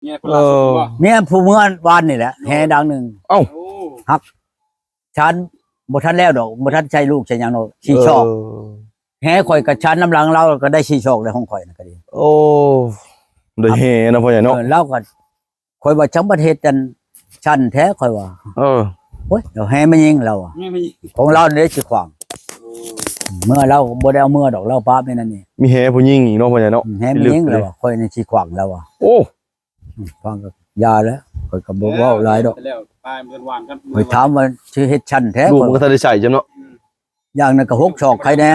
เนี่ยคนล่าสุดว่า เมียผู้เมื่อวานนี่แหละแห่ดังหนึ่ง โอ้ ฉันบ่ทันแล้วดอกบ่ทันใจลูกใช่หยังดอกชีชอกแห่ข่อยกับฉันน้ำหลังเราก็ได้ชีชอกในห้องข่อยนะก็ดี โอ้ได้เฮนะพ่อใหญ่เนาะ เราก็ข่อยว่าจังประเทศกันฉันแท้ข่อยว่า เออ โอ้ยเดี๋ยวแห่ไม่ยิงเราอะ ไม่มี ของเราเนี่ยสิขวางเมื่อเราบ่ได้เอาเมื่อดอกเราป้าไม่นั่นนี่ มีเฮผู้หญิงอีกเนาะพ่อใหญ่เนาะ แห่ไม่ยิงเราอะข่อยนี่สิขวางเราอะ โอ้ ฟังก็ยาแล้วข่อยก็บ่เว้าหลายดอก แล้วปลายมันหวานกัน ข่อยถามว่าสิเฮ็ดฉันแท้ ลูก ข่อย มันก็ทันได้ใส่จ้ะเนาะ อย่างนั้นก็6ชอกใครแน่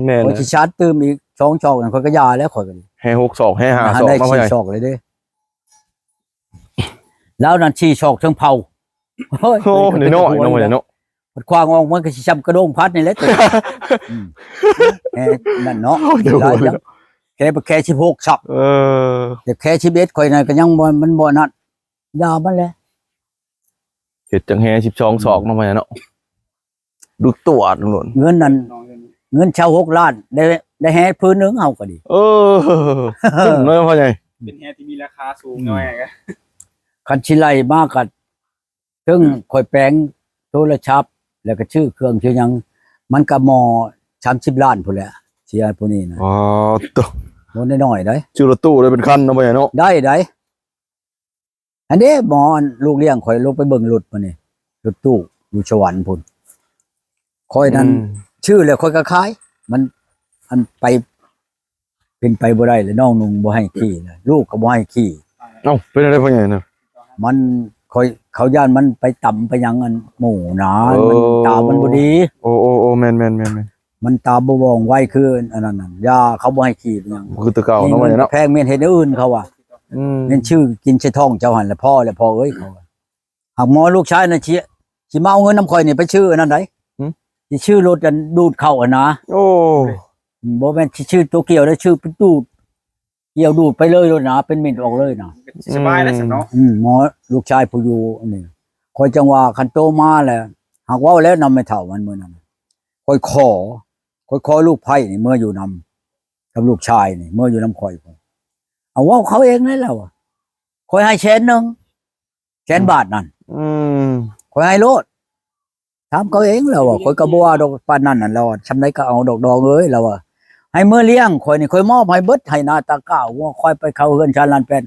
แม่น ข่อยสิชาร์จตื้มอีก2ชอกนั่นข่อยก็ยาแล้วข่อยก็ดี เฮ6ศอกเฮ5ศอก ได้ เนาะพ่อ ชี ใหญ่ ชอกเลยเด้แล้วนั่นชีชอกทั้งเผา โอ้น้อยๆเนาะพ่อใหญ่เนาะ มันควางออกมันก็สิช้ำกระโดงพัดนี่แหละตัวนั่นเนาะหลายอย่างแค่แค่16ช็อก เออ แต่แค่11ข่อยนั่นก็ยังบ่มันบ่นั่นยามันแหละ เฮ็ดจังเฮ12ศอกเนาะพ่อใหญ่เนาะดูตัวตำรวจ เงินนั้นเงินเช่า6ล้านได้แฮพื้นนึงเฮาก็ดี เออขึ้นเลยพ่อใหญ่ เป็นแฮที่มีราคาสูงหน่อยกัน คันสิไล่มาก็ถึงข่อยแปลงโทรศัพท์แล้วก็ชื่อเครื่องชื่อหยังมันก็หมอ30ล้านพุ่นแหละเสียผู้นี้นะ อ๋อตัว บ่น้อยๆได้ ชื่อรถตู้เลยเป็นคันเนาะพ่อใหญ่เนาะ ได้อันนี้หมอลูกเลี้ยงข่อยลงไปเบิ่งรถมานี่รถตู้อยู่สวรรค์พุ่นข่อยนั้นชื่อแล้วข่อยก็ขาย มันอันไปเป็นไปบ่ได้เลยน้องนุ่งบ่ให้ขี่เลยลูกก็บ่ให้ขี่ เอ้าเป็นอะไรพ่อใหญ่เนาะ มันข่อยเขาย่านมันไปต่ำไปหยังอันหมู่หนา โอ้ มันตามันบ่ดี โอ้แม่น มันตาบ่ว่องไวคืออันนั้นน่ะยาเขาบ่ให้ขี่เป็นหยัง คือตัวเก่าเนาะพ่อใหญ่เนาะ แพงเมียนเฮ็ดอย่างอื่นเขาว่า เน้นชื่อกินใช้ท้องเจ้าหันแล้วพ่อเอ้ยเขาว่าหากหมอลูกชายน่ะสิมาเอาเงินน้ำข่อยนี่ไปชื่ออันนั้นไดสิชื่อรถกันดูดเข้าอ่ะนะ โอ้ บ่แม่นสิชื่อตัวเกี่ยวได้ชื่อเป็นดูดเกี่ยวดูดไปเลยรถนะเป็นมินออกเลยนะ สบายแล้วสิเนาะ หมอลูกชายผู้อยู่อันนี้คอยจังว่าคันโตมาแล้วหากเว่าแล้วนำไม่เท่ามันมื้อนั้นคอยขอลูกไผ่นี่เมื่ออยู่นำกับลูกชายนี่เมื่ออยู่นำข่อยพุ่นเอาเว้าเขาเองเลยแล้วคอยให้100,000บาทนั่น คอยให้โลดถามเขาเองแล้วคอยก็บ่ว่าดอกปานนั้นน่ะแล้วชำไดก็เอาดอกเอ้ยแล้วให้มื้อเลี้ยงคอยนี่คอยมอบให้เบิดให้หน้าตาก้าวว่าคอยไปเข้าเฮือนชานลานเป็น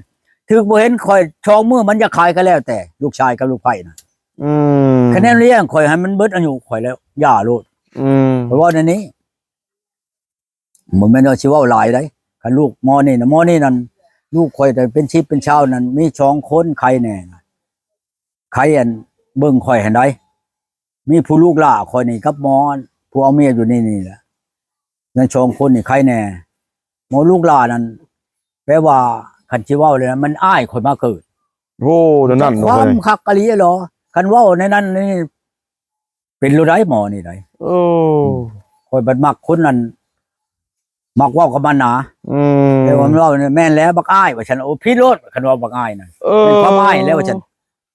ถึกบ่เห็นคอยชองมือมันจะขายก็แล้วแต่ลูกชายกับลูกไผ่น่ะคะแนนเลี้ยงคอยให้มันเบิดอายุคอยแล้วย่าโลดเพราะว่าในนี้บ่แม่นว่าสิเว้าหลายได้คันลูกหมอนี่นั่นลูกคอยแต่เป็นชิปเป็นชาวนั่นมี2คนใครแน่ใครอันเบิ่งคอยหันได้มีผู้ลูกหล่าคอยนี่กับหมอผู้เอาเมียอยู่นี่แหละนั่น2คนนี่ใครแน่หมอลูกหล่านั่นแปลว่าคันสิเว้าเลยนะมันอ้ายคอยมาเกิด โอ้นั่น ความคักกะลีเหรอคันเว้าในนั้นนี่เป็นรู้ได้หมอนี่ได้ โอ้ คอยบัดมักคนนั้นมักเว้ากับมันหนา แต่ว่ามันเว้าเนี่ยแม่นแล้วบักอ้ายว่าฉันโอ้พี่โลดคันว่าบักอ้ายนั่นเป็นความอ้ายแล้วว่าฉัน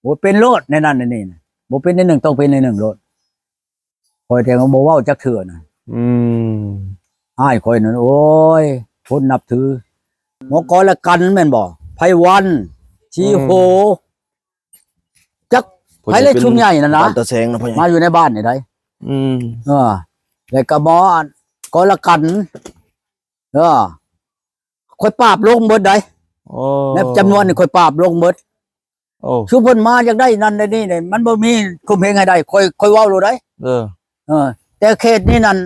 โอ้เป็นโลดในนั้นในนี่บ่เป็นในหนึ่งต้องเป็นในหนึ่งโลดคอยแต่ว่าบ่เว้าจักเทื่อน่ะอ้ายคอยนั่นโอ้ยคนนับถือหมอกรละกันแม่นบ่ไผวันชีโหจักไผเลยชุมใหญ่นั่นนะ ตะแสงนะพ่อใหญ่ มาอยู่ในบ้านนี่ได้แล้วก็หมอกรละกันค่อยปราบลงหมดได้ โอ้ ในจำนวนนี่ค่อยปราบลงหมด โอ้ ชุมเพิ่นมาอยากได้นั่นได้นี่เนี่ยมันบ่มีคุมเพลงให้ได้ค่อยเว้าโลดได้ แต่เขตนี้นั่น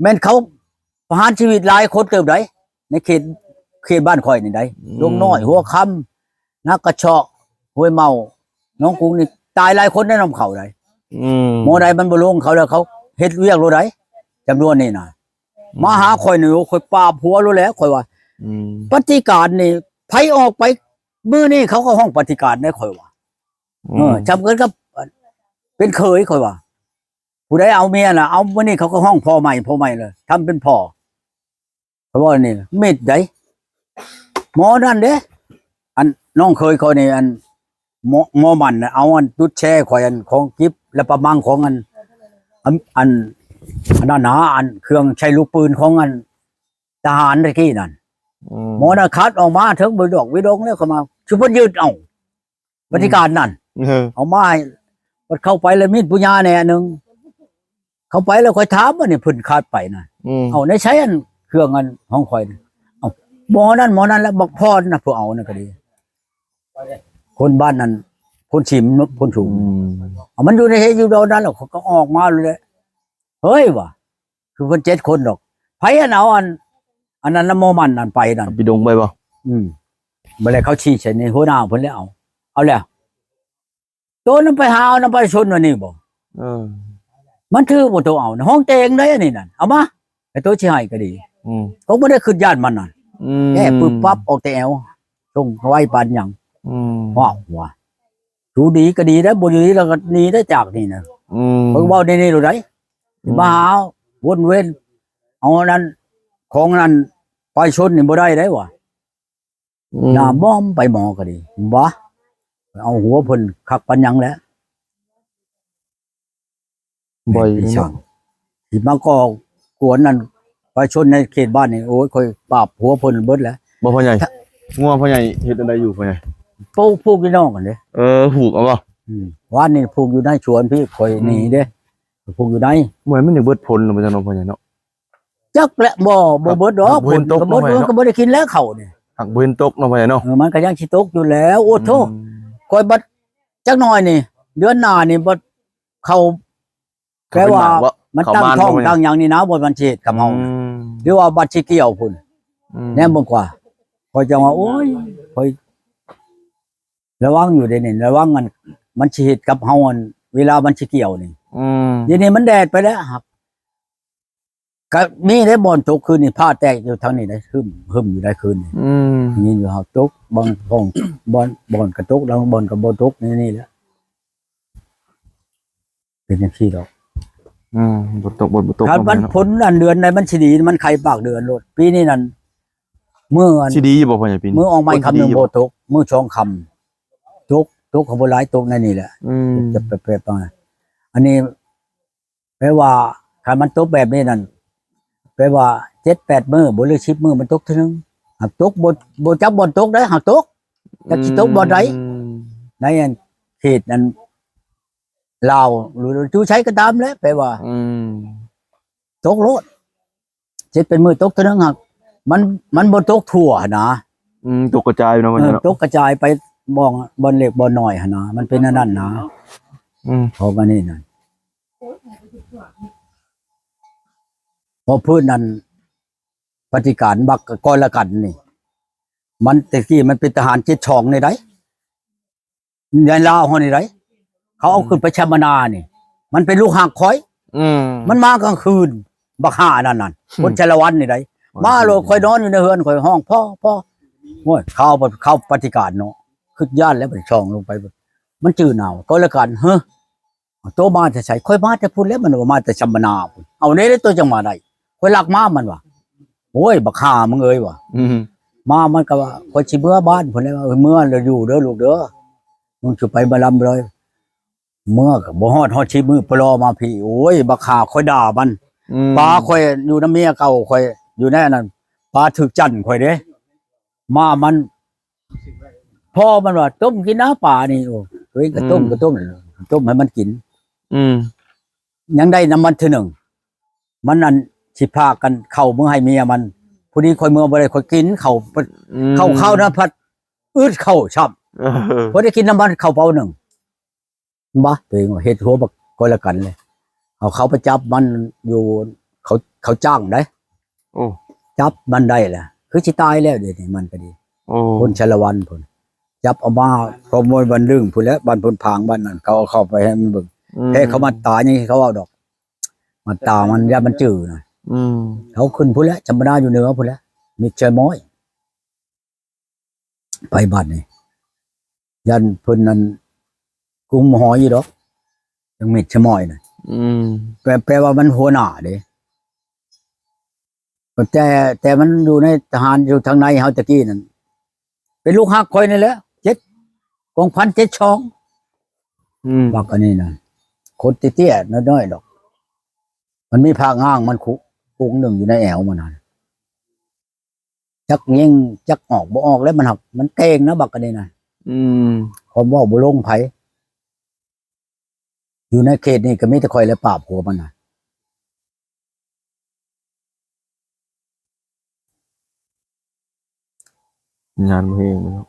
แม่นเขาประหารชีวิตหลายคนเติบได้ในเขตบ้านข่อยนี่ได้ลงน้อยหัวค่ำนักกระเชาะห้วยเมาน้องกรุงนี่ตายหลายคนได้นำเขาได้หมอใดมันบ่ลงเขาแล้วเขาเฮ็ดเวียกโลดได้จำนวนนี่น่ะมาหาข่อยนี่ข่อยปราบหัวโลแล้วข่อยว่าปฏิการนี่ไผออกไปมื้อนี้เขาก็ห้องปฏิการได้ข่อยว่าจำเกินกับเป็นเคยข่อยว่าผู้ใดเอาเมียน่ะเอามื้อนี้เขาก็ห้องพ่อใหม่เลยทำเป็นพ่อข่อยว่านี่เม็ดใดหมอนั่นเด้อันน้องเคยเขานี่อันหมอมันน่ะเอาอันตุดแช่ข่อยอันของกิฟและประมังของอันนั้นหาอันเครื่องใช้ลูกปืนของอันทหารตะกี้นั่น หมอน่ะคัดออกมาถึงบ่ดอกวิดงแล้วเข้ามาชุบเพิ่นยืดเอาปฏิการนั่น เอามาให้มันเข้าไปแล้วมีดปุญญาแน่หนึงเข้าไปแล้วค่อยถามว่านี่เพิ่นคาดไปน่ะเอาในใช้อันเครื่องอันของข่อยน่ะเอาหมอนั่นแล้วบักพรน่ะผู้เอาน่ะก็ดีคนบ้านนั้นคนฉิมคนสูงเอามันอยู่ในอยู่ดอนนั้นแล้วเขาก็ออกมาเลยเฮ้ยว่ะคือเพิ่น7คนดอกไผอันเอาอันนั้นน่ะโมมันนั่นไปนั่น ไปดงไปบ่ บ่ได้เขาชี้ใส่ในหัวหน้าเพิ่นแล้วเอาแล้วโตนำไปหาเอานำไปชนว่านี่บ่ มันถือบ่ตัวเอานะห้องเตงได้อันนี้นั่นเอามาไอ้ตัวสิให้ก็ดีเขาบ่ได้ขึ้นย่านมันนั่นแก้ปึ๊บปั๊บออกแต่แอวส่งไว้ปานหยังว้าวว่ะดูดีก็ดีได้บ่ดีแล้วก็หนีได้จากนี่นะเพิ่นเว้าได้นี่รู้ได้มาหาวนเว้นเอานั้นของนั้นไปชนนี่บ่ได้ได้ว่ะหน้าบ้อมไปหมอก็ดีบ่เอาหัวเพิ่นคักปานหยังแล้ว บ่อย ช่างที่มาก็กวนนั่นไปชนในเขตบ้านนี่โอ้ยค่อยปราบหัวเพิ่นเบิดแล้ว บ่พ่อใหญ่งัวพ่อใหญ่เฮ็ดอะไรอยู่พ่อใหญ่ ปลูกพี่น้องกันเด้ ผูกเอาบ่ ว่านนี่ปลูกอยู่ในสวนพี่ค่อยหนีเด้ปลูกอยู่ใน เหมือนมันได้เบิดผลบ่จังเนาะพ่อใหญ่เนาะ จักแหละบ่เบิดดอก บ่เห็นตก ก็บ่ มาไว้เนาะ ก็บ่ได้กินแล้วเขานี่ หักบ่เห็นตกเนาะพ่อใหญ่เนาะ มันก็ยังสิตกอยู่แล้วโอ้โธค่อยบัดจักหน่อยนี่ เดือนหน้านี่บ่เข้าแปลว่ามันตั้งท้องตั้งหยังนี่นะบ่มันสิเฮ็ดกับเฮาหรือว่าบัดสิเกี่ยวพุ่นแน่เบิ่งกว่าค่อยจังว่าโอ้ยค่อยระวังอยู่เด้นี่ระวังมันสิเฮ็ดกับเฮาเวลามันสิเกี่ยวนี่เดี๋ยวนี้มันแดดไปแล้วครับก็มีได้บ่อนตกคืนนี่ผ้าแตกอยู่ทางนี้ได้หึมอยู่ได้คืนนี่นี่อยู่เฮาตกบางห้องบ่อนกระตกแล้วบ่อนก็บ่ตกนี่แหละเป็นจังซี่ดอก บ่ตกบ่ตก ถ้ามันผลอันเดือนใดมันสิดีมันไข่ปากเดือนโลดปีนี้นั่นเมื่อ สิดีบ่พ่อใหญ่ปีนี้ เมื่อออกไม้คำหนึงบ่ตกมื้อสองคำตกเขาบ่หลายตกในนี่แหละจะแปรๆมาอันนี้แปลว่าถ้ามันตกแบบนี้นั่นแปลว่า 7-8 มื้อบ่หรือ10มื้อมันตกเท่านึงหากตกบ่จักบ่อนตกได้หากตกจักสิตกบ่อนใดในอันเขตนั้นลาวหรือจูใช้ก็ตามแหล้วแปลว่าตกโลด7เป็นมื้อตกเท่านึงหากมันบ่ตกทั่วนะ ตกกระจายเนาะพ่อใหญ่เนาะ ตกกระจายไปบ่อนเล็กบ่อนน้อยหั่นนะมันเป็นอันนั้นนะพอกันนี่นั่นพอพื้นนั้นปฏิการบักกรละกันนี่มันแต่กี้มันเป็นทหาร7ช่องนี่ได้ในลาวเฮานี่ได้เขาเอาขึ้นไปชมนานี่มันเป็นลูกหากข่อยมันมากลางคืนบักห่านั่นคนชาละวันนี่ได้มาโลดข่อยนอนอยู่ในเฮือนข่อยห้องพ่อโอ้ยเข้าปฏิการเนาะขึ้นย่านแล้วไปช่องลงไปมันจื้อหนาวก็ละกันเฮ้อโตมาจะใส่ค่อยมาจะพูดแล้วมันว่ามาแต่ชมนาพุ่นเอาได้ตัวจังมาได้ค่อยลักมามันว่ะโอ้ยบักห่ามึงเอ้ยว่ะมามันก็ว่าข่อยสิเมื่อบ้านพุ่นแล้วเมื่อแล้วอยู่เด้อลูกเด้อมึงสิไปบ่ลำเลยเมื่อก็บ่ฮอดชิมือปลอมาพี่โอ้ยบักห่าค่อยด่ามันปลาค่อยอยู่น้ำเมียเก่าค่อยอยู่ในนั้นปลาถึกจั่นค่อยเด้มามันพ่อมันว่าต้มกินน้ำปลานี่โอ้ตัวเองก็ต้มให้มันกินยังได้น้ำมันเท่านึงมันนั่นสิพากันเข้ามือให้เมียมันผู้นี้ค่อยเมื่อบ่ได้ค่อยกินเข้านะพัดอึดเข้าช้ำบ่ได้กินน้ำมันเข้าเปานึงบ่ตัวเองว่าเฮ็ดหัวบักก็ละกันเลยเขาไปจับมันอยู่เขาจ้างได้จับมันได้แหละคือสิตายแล้วเดี๋ยวนี้มันก็ดีคนชาละวันพุ่นจับเอามาขโมยบันลึงพุ่นแล้วบ้านพุ่นพางบ้านนั้นเขาเอาเข้าไปให้มันเบิ่งแท้เขามาตายนี่เขาเอาดอกมาตามันยามันจืดน่ะเขาขึ้นพุ่นแล้วจำบ่ได้อยู่เหนือพุ่นแล้วมีใจม้อยไปบ้านนี่ยันพุ่นนั้นกุมหอยอยู่ดอกยังมิดชะม้อยน่ะแปลว่ามันหัวหน้าเด้แต่มันอยู่ในทหารอยู่ทางในเฮาตะกี้นั่นเป็นลูกฮักคอยนี่แหละ7 กองพัน 7 ช่องบักอันนี้นะคนเตี้ยๆน้อยๆดอกมันมีผาง่างมันคุกหนึ่งอยู่ในแอวมันนั่น จักยิงจักออกบ่ออกแล้วมันหักมันเก่งนะบักกันนี่นะ อืม ผมบอกบ่ลงไผอยู่ในเขตนี่ก็มีแต่คอยและปราบหัวมันน่ะ งานเพลงเนาะ